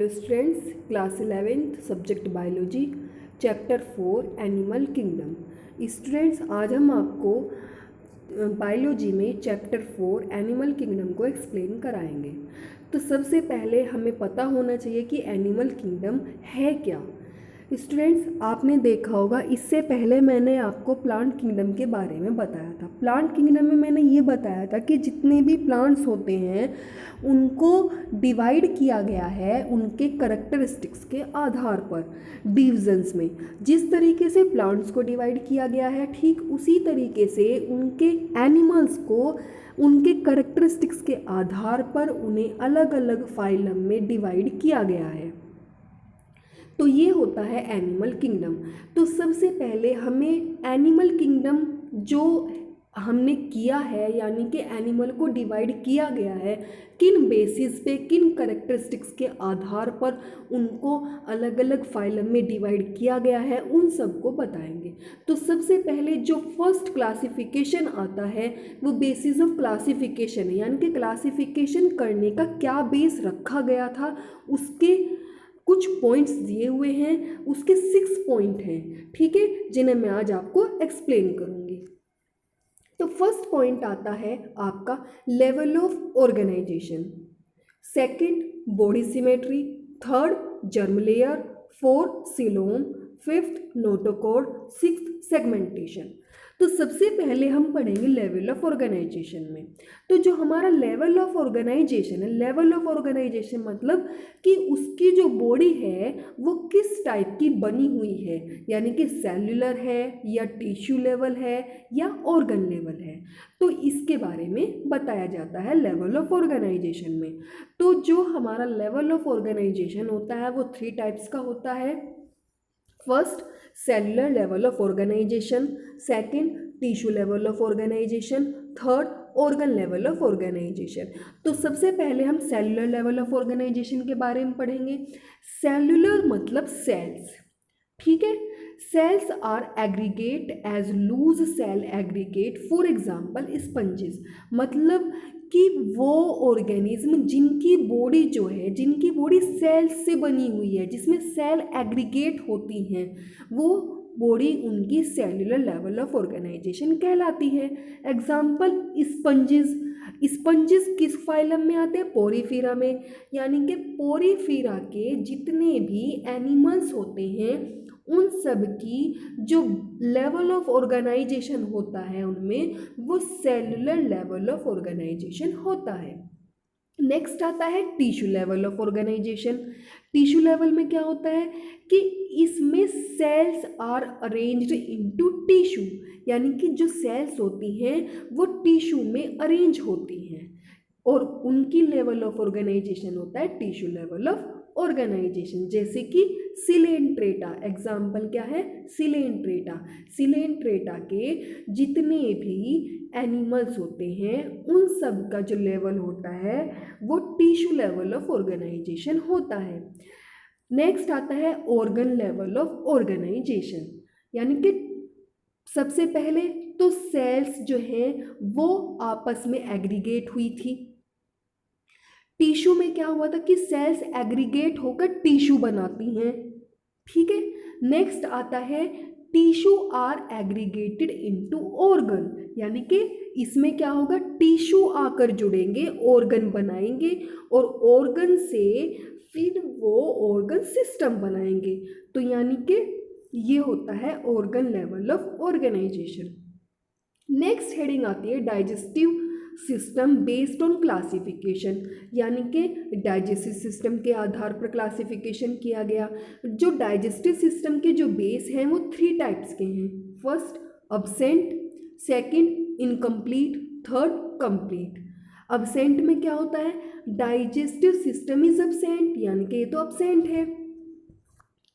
Students, class 11th subject biology, chapter 4 animal kingdom. Students, आज हम आपको बायोलॉजी में चैप्टर 4 एनिमल किंगडम को एक्सप्लेन कराएंगे। तो सबसे पहले हमें पता होना चाहिए कि एनिमल किंगडम है क्या। स्टूडेंट्स, आपने देखा होगा इससे पहले मैंने आपको प्लांट किंगडम के बारे में बताया था। प्लांट किंगडम में मैंने ये बताया था कि जितने भी प्लांट्स होते हैं उनको डिवाइड किया गया है उनके करैक्टरिस्टिक्स के आधार पर डिविजन्स में। जिस तरीके से प्लांट्स को डिवाइड किया गया है, ठीक उसी तरीके से उनके एनिमल्स को उनके करैक्टरिस्टिक्स के आधार पर उन्हें अलग अलग फाइलम में डिवाइड किया गया है। तो ये होता है एनिमल किंगडम। तो सबसे पहले हमें एनिमल किंगडम जो हमने किया है, यानी कि एनिमल को डिवाइड किया गया है, किन बेसिस पे, किन करेक्टरिस्टिक्स के आधार पर उनको अलग अलग फाइलम में डिवाइड किया गया है, उन सब को बताएंगे। तो सबसे पहले जो फर्स्ट क्लासिफिकेशन आता है वो बेसिस ऑफ क्लासिफिकेशन है, यानी कि क्लासिफिकेशन करने का क्या बेस रखा गया था, उसके कुछ पॉइंट्स दिए हुए हैं। उसके 6 पॉइंट हैं, ठीक है, जिन्हें मैं आज आपको एक्सप्लेन करूंगी। तो फर्स्ट पॉइंट आता है आपका level of organisation, second body symmetry, third germ layer, fourth coelom, fifth notochord, sixth segmentation. तो सबसे पहले हम पढ़ेंगे लेवल ऑफ ऑर्गेनाइजेशन में। तो जो हमारा लेवल ऑफ ऑर्गेनाइजेशन है, लेवल ऑफ ऑर्गेनाइजेशन मतलब कि उसकी जो बॉडी है वो किस टाइप की बनी हुई है, यानी कि सेल्युलर है या टिश्यू लेवल है या ऑर्गन लेवल है। तो इसके बारे में बताया जाता है लेवल ऑफ ऑर्गेनाइजेशन में। तो जो हमारा लेवल ऑफ ऑर्गेनाइजेशन होता है वो 3 टाइप्स का होता है। First cellular level of organisation, second tissue level of organisation, third organ level of organisation. तो सबसे पहले हम सेल्युलर लेवल ऑफ ऑर्गेनाइजेशन के बारे में पढ़ेंगे। सेल्युलर मतलब सेल्स, ठीक है। Cells are aggregate as loose cell aggregate, for example sponges, मतलब कि वो ऑर्गेनिज्म जिनकी बॉडी जो है, जिनकी बॉडी सेल्स से बनी हुई है, जिसमें सेल एग्रीगेट होती हैं, वो बॉडी उनकी सेल्युलर लेवल ऑफ ऑर्गेनाइजेशन कहलाती है। Example sponges. स्पंजेस किस फाइलम में आते हैं? पोरीफीरा में। यानी कि पोरीफीरा के जितने भी एनिमल्स होते हैं उन सब की जो लेवल ऑफ ऑर्गेनाइजेशन होता है उनमें वो सेल्युलर लेवल ऑफ ऑर्गेनाइजेशन होता है। नेक्स्ट आता है tissue level of organisation. Tissue level में क्या होता है कि इसमें cells are arranged into tissue, यानी कि जो सेल्स होती हैं वो टिश्यू में अरेंज होती हैं और उनकी लेवल ऑफ ऑर्गेनाइजेशन होता है टिश्यू लेवल ऑफ ऑर्गेनाइजेशन। जैसे कि सिलेंट्रेटा, एग्जाम्पल क्या है? सिलेंट्रेटा। सिलेंट्रेटा के जितने भी एनिमल्स होते हैं उन सब का जो लेवल होता है वो टिश्यू लेवल ऑफ ऑर्गेनाइजेशन होता है। नेक्स्ट आता है ऑर्गन लेवल ऑफ ऑर्गेनाइजेशन, यानी कि सबसे पहले तो सेल्स जो हैं वो आपस में एग्रीगेट हुई थी। टिश्यू में क्या हुआ था कि सेल्स एग्रीगेट होकर टिश्यू बनाती हैं, ठीक है। नेक्स्ट आता है tissue are aggregated into organ, यानी कि इसमें क्या होगा, टिश्यू आकर जुड़ेंगे, ऑर्गन बनाएंगे और ऑर्गन से फिर वो ऑर्गन सिस्टम बनाएंगे। तो यानी कि ये होता है organ level of organisation. Next heading आती है digestive system based on classification, यानी कि डाइजेस्टिव सिस्टम के आधार पर क्लासिफिकेशन किया गया। जो डाइजेस्टिव सिस्टम के जो बेस हैं वो 3 टाइप्स के हैं। First absent, second incomplete, third complete. Absent में क्या होता है? डाइजेस्टिव सिस्टम इज अब्सेंट, यानी कि ये तो अब्सेंट है।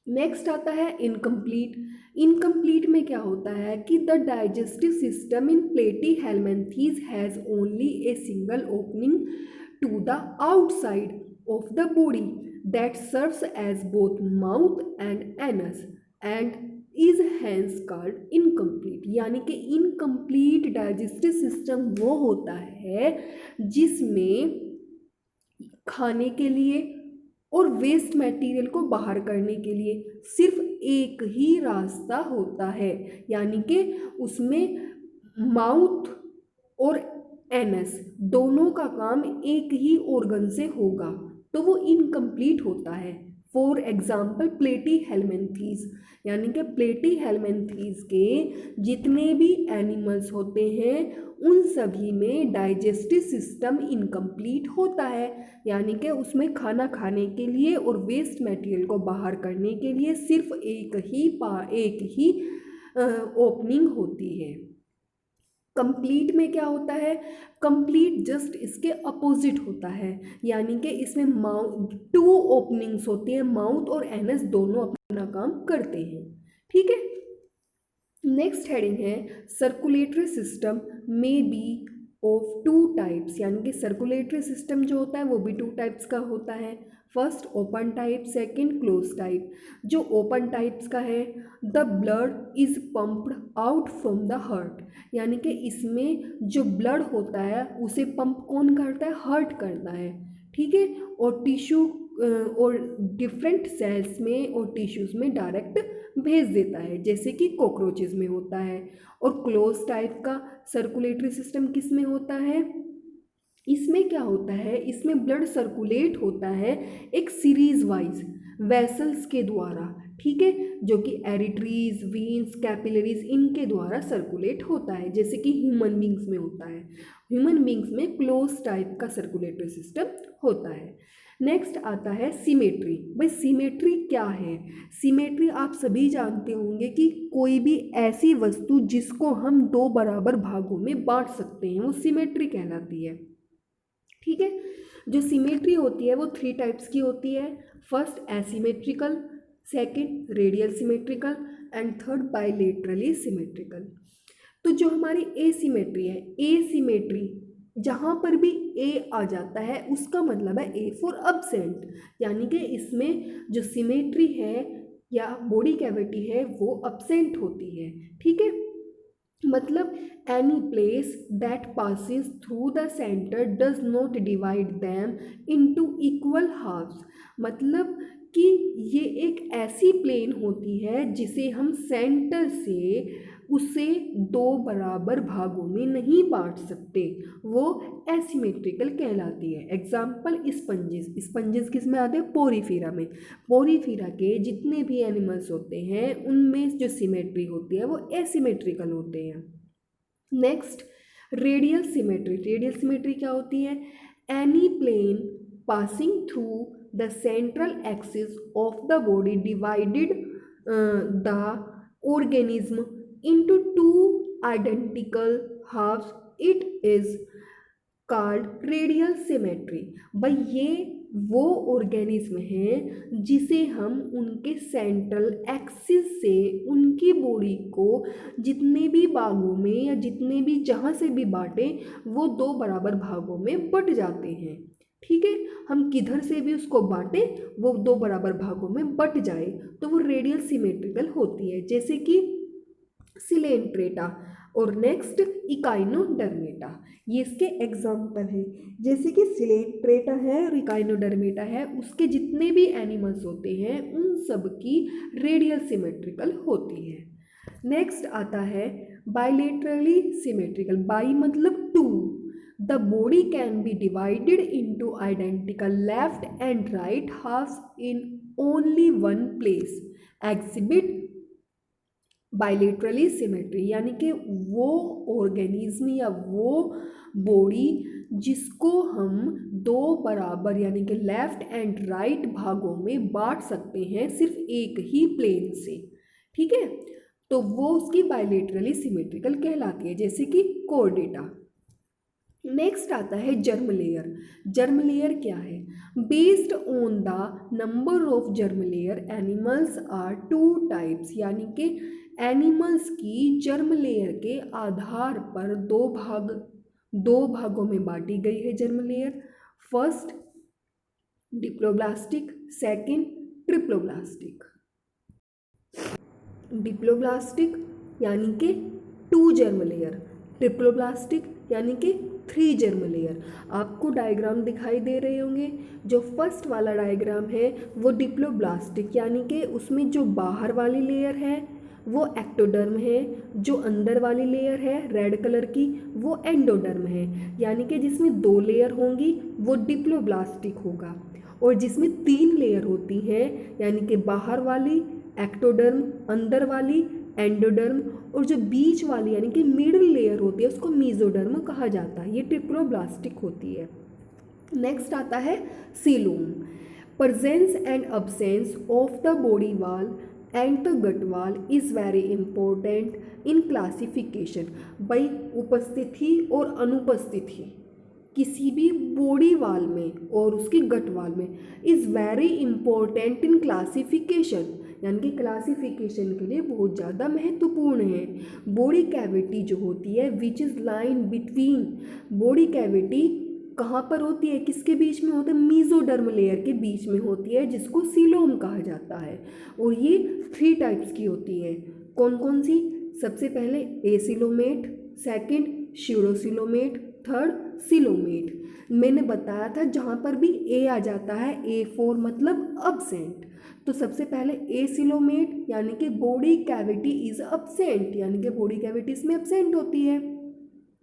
नेक्स्ट आता है इनकम्प्लीट। इनकम्प्लीट में क्या होता है कि the digestive system in platyhelminthes has only a single opening to the outside of the body that serves as both mouth and anus and is hence called incomplete. यानी कि incomplete digestive system वो होता है जिसमें खाने के लिए और वेस्ट मटेरियल को बाहर करने के लिए सिर्फ एक ही रास्ता होता है, यानी कि उसमें माउथ और एनस दोनों का काम एक ही ऑर्गन से होगा, तो वो इनकम्प्लीट होता है। फॉर एग्जाम्पल प्लेटी हेलमिंथीज, यानी कि प्लेटी हेलमिंथीज के जितने भी एनिमल्स होते हैं उन सभी में डाइजेस्टिव सिस्टम इनकम्प्लीट होता है, यानी कि उसमें खाना खाने के लिए और वेस्ट मटेरियल को बाहर करने के लिए सिर्फ एक ही ओपनिंग होती है। कंप्लीट में क्या होता है, कंप्लीट जस्ट इसके अपोजिट होता है, यानी कि इसमें टू ओपनिंग्स होती है, माउथ और एनस दोनों अपना काम करते हैं। ठीक है, नेक्स्ट हेडिंग है circulatory system may be of to types, यानी कि सर्कुलेटरी सिस्टम जो होता है वो भी टू टाइप्स का होता है। First open type, second close type. जो ओपन टाइप्स का है, the blood is pumped out from the heart, यानी कि इसमें जो ब्लड होता है उसे पंप कौन करता है, हार्ट करता है। ठीक है, और टिश्यू और डिफरेंट सेल्स में और टिश्यूज़ में डायरेक्ट भेज देता है, जैसे कि कॉकरोचेस में होता है। और क्लोज टाइप का सर्कुलेटरी सिस्टम किस में होता है, इसमें क्या होता है, इसमें ब्लड सर्कुलेट होता है एक सीरीज वाइज वेसल्स के द्वारा। ठीक है, जो कि एरिटरीज, वीन्स, कैपिलरीज इनके द्वारा सर्कुलेट होता है, जैसे कि ह्यूमन बींग्स में होता है। ह्यूमन बींग्स में क्लोज टाइप का सर्कुलेटरी सिस्टम होता है। नेक्स्ट आता है सिमेट्री। भाई सिमेट्री क्या है, सिमेट्री आप सभी जानते होंगे कि कोई भी ऐसी वस्तु जिसको हम दो बराबर भागों में बांट सकते हैं वो सिमेट्री कहलाती है। ठीक है, जो सिमेट्री होती है वो थ्री टाइप्स की होती है। First asymmetrical, second radial symmetrical and third bilaterally symmetrical. तो जो हमारी एसिमेट्री है, एसिमेट्री जहाँ पर भी ए आ जाता है उसका मतलब है ए फॉर अब्सेंट, यानी कि इसमें जो सिमेट्री है या बॉडी कैविटी है वो अब्सेंट होती है। ठीक है, मतलब any place that passes through the centre does not divide them into equal halves, मतलब कि ये एक ऐसी प्लेन होती है जिसे हम सेंटर से उसे दो बराबर भागों में नहीं बांट सकते, वो एसिमेट्रिकल कहलाती है। एग्जाम्पल स्पंजेस, स्पंजेस किस में आते हैं, पोरीफीरा में। पोरीफीरा के जितने भी एनिमल्स होते हैं उनमें जो सिमेट्री होती है वो एसिमेट्रिकल होते हैं। Next radial symmetry. Radial symmetry क्या होती है, any plane passing through the central axis of the body divided the organism into two identical halves, it is called radial symmetry। भाई ये वो ऑर्गेनिज्म है जिसे हम उनके सेंट्रल एक्सिस से उनकी बॉडी को जितने भी भागों में या जितने भी जहाँ से भी बांटे वो दो बराबर भागों में बट जाते हैं। ठीक है, हम किधर से भी उसको बांटे वो दो बराबर भागों में बट जाए तो वो रेडियल सिमेट्रिकल होती है, जैसे कि सिलेंट्रेटा और नेक्स्ट इकाइनोडर्मेटा, ये इसके एग्जाम्पल हैं। जैसे कि सिलेंट्रेटा है और इकाइनोडर्मेटा है, उसके जितने भी एनिमल्स होते हैं उन सब की रेडियल सिमेट्रिकल होती है। नेक्स्ट आता है बाइलेटरली सिमेट्रिकल। बाई मतलब two, the body can be divided into identical left and right halves in only one plane, exhibit bilaterally symmetry, यानी कि वो ऑर्गेनिज्म या वो बॉडी जिसको हम दो बराबर यानी कि लेफ्ट एंड राइट भागों में बांट सकते हैं सिर्फ एक ही प्लेन से। ठीक है, तो वो उसकी बाइलेटरली सिमेट्रिकल कहलाती है, जैसे कि कोर्डेटा। नेक्स्ट आता है जर्म लेयर। जर्म लेयर क्या है, based on the number of germ layer animals are two types, यानी कि एनिमल्स की जर्म लेयर के आधार पर दो भागों में बांटी गई है germ layer. First diploblastic, second triploblastic. Diploblastic यानी कि टू जर्म लेयर, ट्रिप्लोब्लास्टिक यानी कि 3 जर्म लेयर। आपको डायग्राम दिखाई दे रहे होंगे। जो फर्स्ट वाला डायग्राम है वो डिप्लोब्लास्टिक यानी कि उसमें जो बाहर वाली लेयर है वो एक्टोडर्म है, जो अंदर वाली लेयर है रेड कलर की वो एंडोडर्म है, यानी कि जिसमें 2 लेयर होंगी वो डिप्लोब्लास्टिक होगा। और जिसमें 3 लेयर होती हैं यानी कि बाहर वाली एक्टोडर्म, अंदर वाली एंडोडर्म, और जो बीच वाली यानी कि मिडल लेयर होती है उसको मीजोडर्म कहा जाता है। ये डिप्लोब्लास्टिक होती है। नेक्स्ट आता है coelom. Presence and absence of the body wall and the gut wall is very important in classification. भाई उपस्थिति और अनुपस्थिति किसी भी बॉडी वाल में और उसकी गट वाल में is very important in classification, यानी कि क्लासिफिकेशन के लिए बहुत ज़्यादा महत्वपूर्ण है। बॉडी कैविटी जो होती है which is line between, body cavity कहाँ पर होती है, किसके बीच में होता है, मीजोडर्म लेयर के बीच में होती है जिसको सीलोम कहा जाता है। और ये 3 टाइप्स की होती है। कौन कौन सी? सबसे पहले acoelomate, second pseudocoelomate, third coelomate. मैंने बताया था जहाँ पर भी ए आ जाता है A4 मतलब अब्सेंट। तो सबसे पहले एसिलोमेट यानी कि बॉडी कैविटी इज अब्सेंट, यानी कि बॉडी कैविटी इसमें अब्सेंट होती है,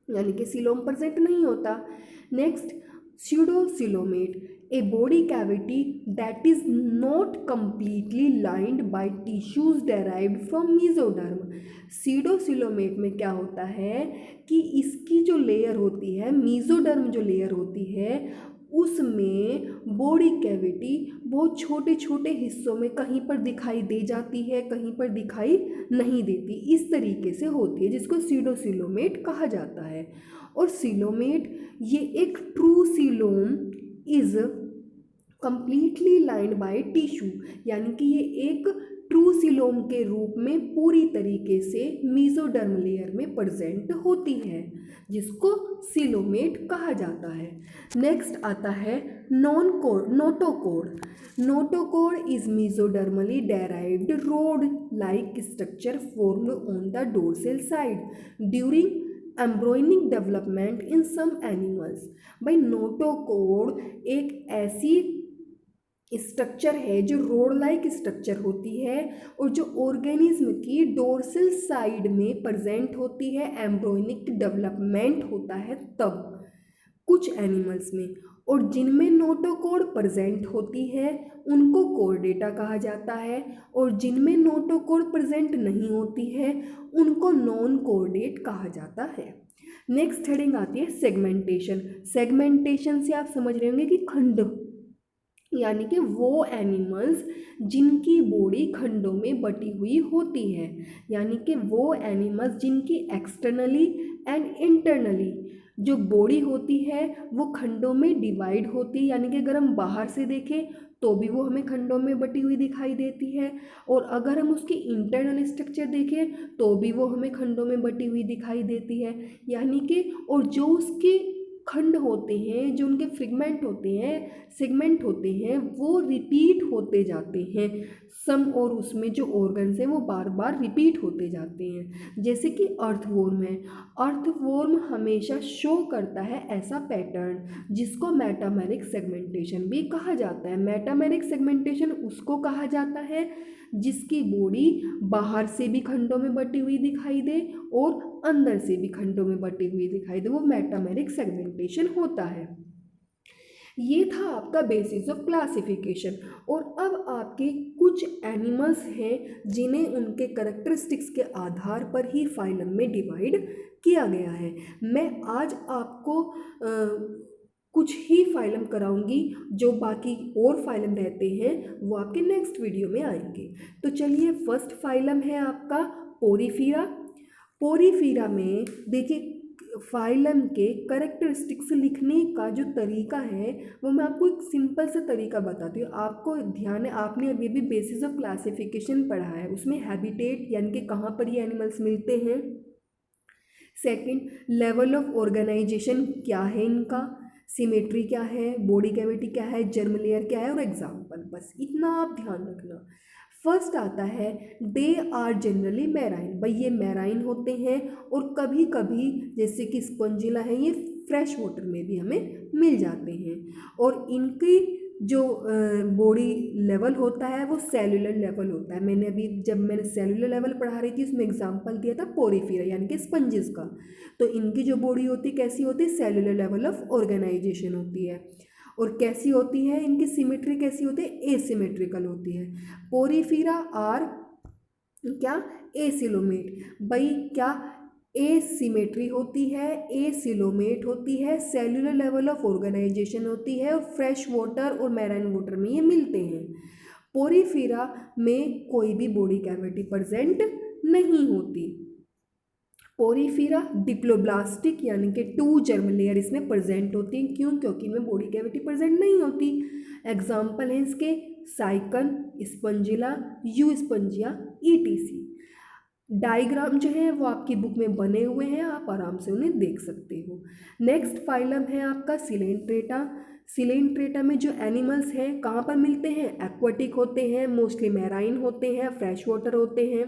यानी कि सिलोम प्रेजेंट नहीं होता। Next pseudocoelomate, a body cavity that is not completely lined by tissues derived from mesoderm. Pseudocoelomate में क्या होता है कि इसकी जो लेयर होती है, मीजोडर्म जो लेयर होती है उसमें बॉडी कैविटी बहुत छोटे छोटे हिस्सों में कहीं पर दिखाई दे जाती है, कहीं पर दिखाई नहीं देती, इस तरीके से होती है जिसको स्यूडोसिलोमेट कहा जाता है। और सिलोमेट ये एक true coelom is completely lined by tissue, यानी कि ये एक ट्रू सिलोम के रूप में पूरी तरीके से मीजोडर्म लेयर में प्रेजेंट होती है जिसको सिलोमेट कहा जाता है। नेक्स्ट आता है notochord. Notochord is mesodermally derived rod like structure formed on the dorsal side during embryonic development in some animals. भाई नोटोकोड एक ऐसी स्ट्रक्चर है जो रोड लाइक स्ट्रक्चर होती है और जो ऑर्गेनिज्म की डोर्सल साइड में प्रेजेंट होती है, एम्ब्रोनिक डेवलपमेंट होता है तब कुछ एनिमल्स में, और जिनमें नोटोकोड प्रेजेंट होती है उनको कोर्डेटा कहा जाता है, और जिनमें नोटोकोड प्रेजेंट नहीं होती है उनको नॉन कोर्डेट कहा जाता है। नेक्स्ट हेडिंग आती है सेगमेंटेशन। सेगमेंटेशन से आप समझ रहे होंगे कि खंड, यानी कि वो एनिमल्स जिनकी बॉडी खंडों में बटी हुई होती है, यानी कि वो एनिमल्स जिनकी एक्सटर्नली एंड इंटरनली जो बॉडी होती है वो खंडों में डिवाइड होती है, यानी कि अगर हम बाहर से देखें तो भी वो हमें खंडों में बटी हुई दिखाई देती है, और अगर हम उसकी इंटरनल स्ट्रक्चर देखें तो भी वो हमें खंडों में बटी हुई दिखाई देती है। यानी कि और जो उसके खंड होते हैं, जो उनके फ्रेगमेंट होते हैं, सेगमेंट होते हैं, वो रिपीट होते जाते हैं सम, और उसमें जो ऑर्गन्स हैं वो बार बार रिपीट होते जाते हैं। जैसे कि अर्थवॉर्म है, अर्थवॉर्म हमेशा शो करता है ऐसा पैटर्न जिसको मेटामेरिक सेगमेंटेशन भी कहा जाता है। मेटामेरिक सेगमेंटेशन उसको कहा जाता है जिसकी बॉडी बाहर से भी खंडों में बटी हुई दिखाई दे और अंदर से भी खंडों में बटी हुई दिखाई दे, वो मेटामेरिक सेगमेंटेशन होता है। ये था आपका बेसिस ऑफ क्लासिफिकेशन। और अब आपके कुछ एनिमल्स हैं जिन्हें उनके करैक्टरिस्टिक्स के आधार पर ही फाइलम में डिवाइड किया गया है। मैं आज आपको कुछ ही फाइलम कराऊंगी, जो बाकी और फाइलम रहते हैं वो आपके नेक्स्ट वीडियो में आएंगे। तो चलिए, फर्स्ट फाइलम है आपका पोरीफीरा। पोरीफीरा में देखिए फाइलम के करैक्टरिस्टिक्स लिखने का जो तरीका है वो मैं आपको एक सिंपल सा तरीका बताती हूँ। आपको ध्यान है, आपने अभी भी बेसिस ऑफ क्लासिफिकेशन पढ़ा है, उसमें हैबिटेट यानी कि कहाँ पर ये एनिमल्स मिलते हैं, सेकंड लेवल ऑफ ऑर्गेनाइजेशन क्या है इनका, सिमेट्री क्या है, बॉडी कैविटी क्या है, जर्म लेयर क्या है, और एग्जाम्पल, बस इतना आप ध्यान रखना। फर्स्ट आता है दे आर जनरली मैराइन। भाई ये मैराइन होते हैं और कभी कभी जैसे कि स्पंजिला है ये फ्रेश वाटर में भी हमें मिल जाते हैं। और इनकी जो बॉडी लेवल होता है वो सेलुलर लेवल होता है। मैंने अभी जब मैंने सेलुलर लेवल पढ़ा रही थी उसमें एग्जांपल दिया था पोरीफेरा यानी कि स्पंजेस का। तो इनकी जो बॉडी होती है कैसी होती है, सेलुलर लेवल ऑफ ऑर्गेनाइजेशन होती है। और कैसी होती है, इनकी सिमेट्री कैसी होती है, एसिमेट्रिकल होती है। पोरीफेरा आर क्या, एसिलोमेट। भाई क्या एसिमेट्री होती है, एसिलोमेट होती है, सेलुलर लेवल ऑफ ऑर्गेनाइजेशन होती है, और फ्रेश वाटर और मैराइन वाटर में ये मिलते हैं। पोरीफेरा में कोई भी बॉडी कैविटी प्रेजेंट नहीं होती। पोरीफेरा डिप्लोब्लास्टिक यानी कि 2 जर्म लेयर इसमें प्रेजेंट होती हैं। क्यों? क्योंकि इनमें बॉडी कैविटी प्रेजेंट नहीं होती। एग्जाम्पल है इसके Sycon, Spongilla, Euspongia, etc. Diagram जो है वो आपकी बुक में बने हुए हैं, आप आराम से उन्हें देख सकते हो। नेक्स्ट फाइलम है आपका सिलेंट्रेटा। सिलेंट्रेटा में जो एनिमल्स हैं कहाँ पर मिलते हैं, एक्वाटिक होते हैं, मोस्टली मैराइन होते हैं, फ्रेश वाटर होते हैं।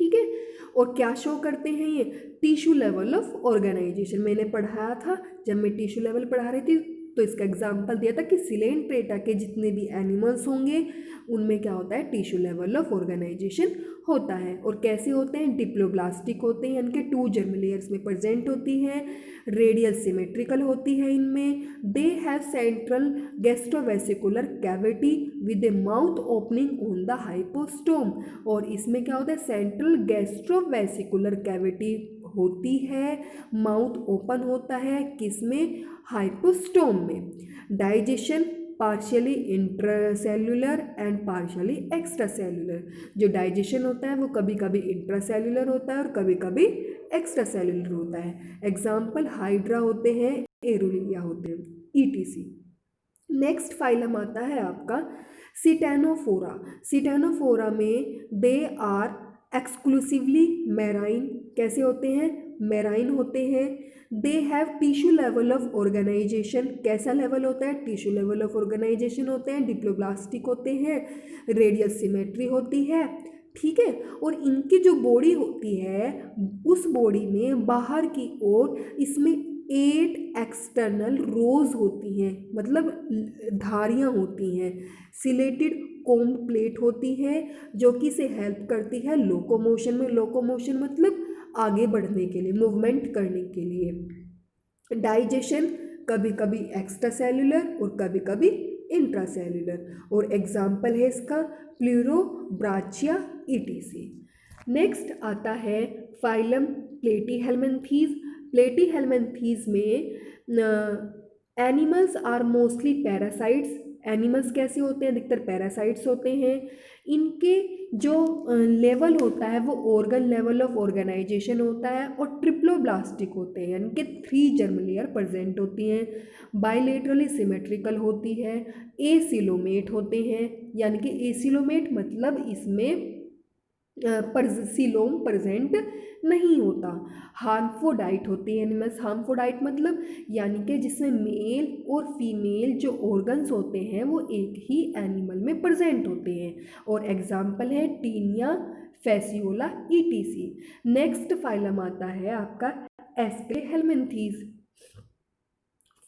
ठीक है, और क्या शो करते हैं ये, टिश्यू लेवल ऑफ ऑर्गेनाइजेशन। मैंने पढ़ाया था जब मैं टिश्यू लेवल पढ़ा रही थी तो इसका एग्जाम्पल दिया था कि सिलेंट्रेटा के जितने भी एनिमल्स होंगे उनमें क्या होता है, टिश्यू लेवल ऑफ ऑर्गेनाइजेशन होता है। और कैसे होते हैं, डिप्लोब्लास्टिक होते हैं यानी कि 2 जर्म लेयर्स में प्रेजेंट होती हैं, रेडियल सिमेट्रिकल होती है इनमें। They have central gastrovascular cavity with a mouth opening on the hypostome. और इसमें क्या होता है, सेंट्रल गैस्ट्रोवेसिकुलर कैविटी होती है, माउथ ओपन होता है, किसमें, हाइपोस्टोम में। Digestion partially intracellular and partially extracellular. जो डाइजेशन होता है वो कभी कभी इंट्रासेल्युलर होता है और कभी कभी एक्स्ट्रासेल्युलर होता है। एग्जाम्पल हाइड्रा होते हैं, एरुलिया होते हैं, ईटीसी। नेक्स्ट फाइलम आता है आपका सिटेनोफोरा। सिटेनोफोरा में दे आर एक्सक्लूसिवली मैराइन। कैसे होते हैं, मैराइन होते हैं। They have tissue level of organisation. कैसा लेवल होता है, टिश्यू लेवल ऑफ ऑर्गेनाइजेशन होते हैं, डिप्लोब्लास्टिक होते हैं, रेडियल सिमेट्री होती है। ठीक है, और इनकी जो बॉडी होती है उस बॉडी में बाहर की ओर इसमें 8 एक्सटर्नल रोज होती हैं, मतलब धारियाँ होती हैं। सिलेटेड कोम्ब प्लेट होती है जो कि इसे हेल्प करती है लोकोमोशन में। लोकोमोशन मतलब आगे बढ़ने के लिए, मूवमेंट करने के लिए। डाइजेशन कभी कभी एक्स्ट्रा सेल्युलर और कभी कभी इंट्रासेल्युलर। और एग्जाम्पल है इसका प्लूरोब्राचिया ईटीसी। नेक्स्ट आता है फाइलम प्लेटीहेल्मिन्थीज। प्लेटीहेल्मिन्थीज में animals are mostly parasites. Animals कैसे होते हैं, अधिकतर पैरासाइट्स होते हैं। इनके जो लेवल होता है वो ऑर्गन लेवल ऑफ ऑर्गेनाइजेशन होता है और ट्रिप्लोब्लास्टिक होते हैं यानी कि 3 जर्म लेयर प्रेजेंट होती हैं। बाइलेटरली सिमेट्रिकल होती है, एसिलोमेट होते हैं यानी कि एसिलोमेट मतलब इसमें सिलोम प्रेजेंट नहीं होता। हार्मफोडाइट होती है एनिमल्स। हार्मफोडाइट मतलब यानी कि जिसमें मेल और फीमेल जो ऑर्गन्स होते हैं वो एक ही एनिमल में प्रेजेंट होते हैं। और एग्जाम्पल है taenia, fasciola, etc. Next phylum आता है आपका एस्प्लेहेल्मिन्थीज।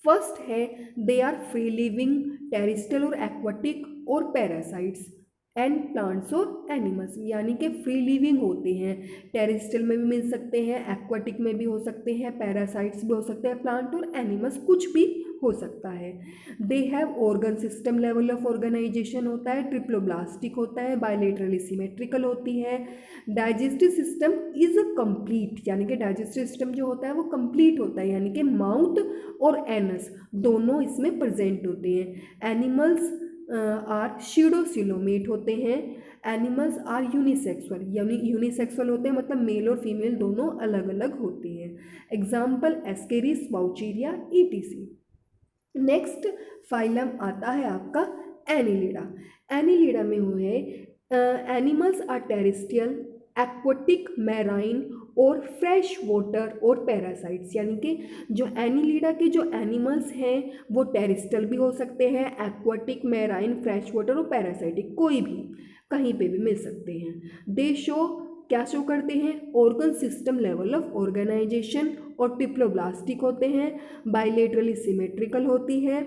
फर्स्ट है they are free living, terrestrial और एक्वाटिक और पैरासाइट्स एंड प्लांट्स और एनिमल्स यानी कि फ्री लिविंग होते हैं। टेरेस्ट्रियल में भी मिल सकते हैं, एक्वाटिक में भी हो सकते हैं, पैरासाइट्स भी हो सकते हैं, प्लांट और एनिमल्स कुछ भी हो सकता है। They have organ system level of organisation होता है, ट्रिप्लोब्लास्टिक होता है, बायलेटरली सिमेट्रिकल होती है। डाइजेस्टिव सिस्टम इज कंप्लीट यानी कि डाइजेस्टिव सिस्टम जो होता है वो कंप्लीट होता है यानी कि माउथ और एनस दोनों इसमें प्रेजेंट होते हैं। एनिमल्स आर शीडोसिलोमेट होते हैं। एनिमल्स आर यूनिसेक्सुअल यानी यूनिसेक्सुअल होते हैं मतलब मेल और फीमेल दोनों अलग अलग होते हैं। Example ascaris, wuchereria, etc. Next phylum आता है आपका एनिलिडा। एनिलिडा में हुए animals are terrestrial, aquatic, marine और फ्रेश वाटर और पैरासाइट्स यानी कि जो एनिलिडा के जो एनिमल्स हैं वो टेरेस्ट्रियल भी हो सकते हैं, एक्वाटिक, मैराइन, फ्रेश वाटर और पैरासाइटिक, कोई भी कहीं पे भी मिल सकते हैं। दे शो क्या शो करते हैं, organ system level of organisation, और डिप्लोब्लास्टिक होते हैं, बाइलेटरली सिमेट्रिकल होती है,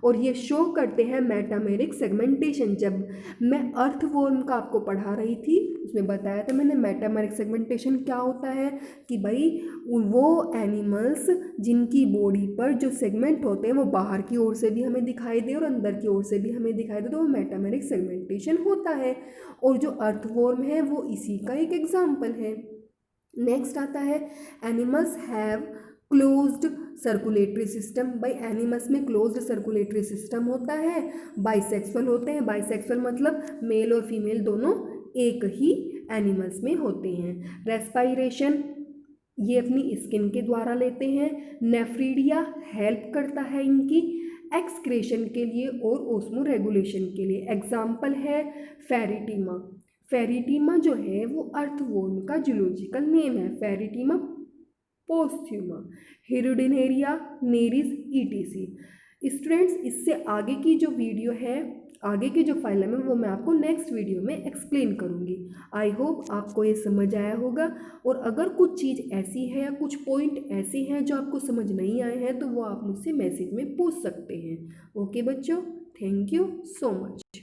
और ये शो करते हैं मेटामेरिक सेगमेंटेशन। जब मैं अर्थवॉर्म का आपको पढ़ा रही थी उसमें बताया था मैंने मेटामेरिक सेगमेंटेशन क्या होता है, कि भाई वो एनिमल्स जिनकी बॉडी पर जो सेगमेंट होते हैं वो बाहर की ओर से भी हमें दिखाई दे और अंदर की ओर से भी हमें दिखाई दे, तो वो मेटामेरिक सेगमेंटेशन होता है, और जो अर्थवॉर्म है वो इसी का एक एग्जाम्पल है। नेक्स्ट आता है animals have closed circulatory system. भाई एनिमल्स में क्लोज्ड सर्कुलेटरी सिस्टम होता है, बाइसेक्सुअल होते हैं, बाइसेक्सुअल मतलब मेल और फीमेल दोनों एक ही एनिमल्स में होते हैं। रेस्पायरेशन ये अपनी स्किन के द्वारा लेते हैं। नेफ्रीडिया हेल्प करता है इनकी एक्सक्रेशन के लिए और ओस्मो रेगुलेशन के लिए। एग्जाम्पल है फेरिटीमा। फेरिटीमा जो है वो अर्थवॉर्म का जूलॉजिकल नेम है, Pheretima posthuma, Hirudinaria, Nereis, etc. Students इससे आगे की जो वीडियो है, आगे की जो फाइलम है वो मैं आपको नेक्स्ट वीडियो में एक्सप्लेन करूँगी। आई होप आपको ये समझ आया होगा, और अगर कुछ चीज़ ऐसी है या कुछ पॉइंट ऐसे हैं जो आपको समझ नहीं आए हैं तो वो आप मुझसे मैसेज में पूछ सकते हैं। ओके बच्चों, थैंक यू सो मच।